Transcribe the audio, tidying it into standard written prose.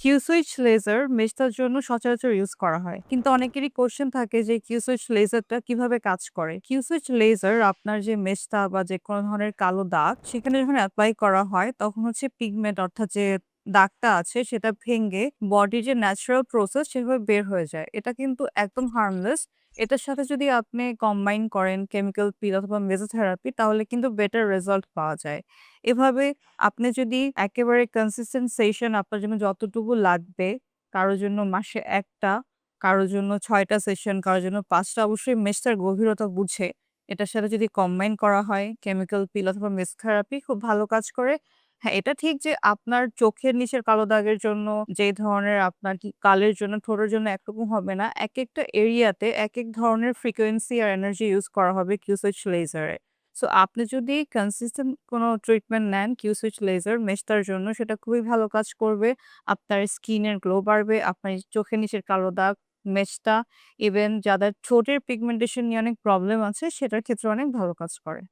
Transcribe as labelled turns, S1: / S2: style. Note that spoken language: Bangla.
S1: কিউ-সুইচ লেজার মেশটার জন্য সচরাচর ইউজ করা হয়। কিন্তু অনেকেরই কোয়েশ্চেন থাকে যে কিউ-সুইচ লেজারটা কিভাবে কাজ করে? কিউ-সুইচ লেজার আপনার যে মেশটা বা যেকোনো ধরনের কালো দাগ সেখানে যখন এপ্লাই করা হয় তখন হচ্ছে পিগমেন্ট অর্থাৎ যে দাগটা আছে সেটা ভেঙে বডির যে ন্যাচারাল প্রসেস সেভাবে বের হয়ে যায়। এটা কিন্তু একদম হার্মলেস। এটার সাথে যদি আপনি কম্বাইন করেন কেমিক্যাল পিল অথবা মেসোথেরাপি তাহলে কিন্তু বেটার রেজাল্ট পাওয়া যায়। এভাবে আপনি যদি একেবারে কনসিস্টেন্ট সেশন আপনার জন্য যতটুকু লাগবে, কারো জন্য মাসে ১ টা, কারো জন্য ৬ টা সেশন, কারো জন্য ৫ টা অবশ্যই মেশটার গভীরতা বুঝে এটার সাথে যদি কম্বাইন করা হয় কেমিক্যাল পিল অথবা মেসোথেরাপি খুব ভালো কাজ করে। হ্যাঁ, এটা ঠিক যে আপনার চোখের নিচের কালো দাগের জন্য যে ধরনের আপনার কালের জন্য, ঠোঁটের জন্য একরকম হবে না। একেকটা এরিয়াতে একেক ধরনের ফ্রিকোয়েন্সি আর এনার্জি ইউজ করা হবে কিউ-সুইচ লেজারে। সো আপনি যদি কনসিস্টেন্ট কোনো ট্রিটমেন্ট নেন কিউ-সুইচ লেজার মেশটার জন্য সেটা খুবই ভালো কাজ করবে। আপনার স্কিনের গ্লো বাড়বে, আপনার চোখের নিচের কালো দাগ, মেশটা ইভেন যাদের ঠোঁটের পিগমেন্টেশন নিয়ে অনেক প্রবলেম আছে সেটার ক্ষেত্রে অনেক ভালো কাজ করে।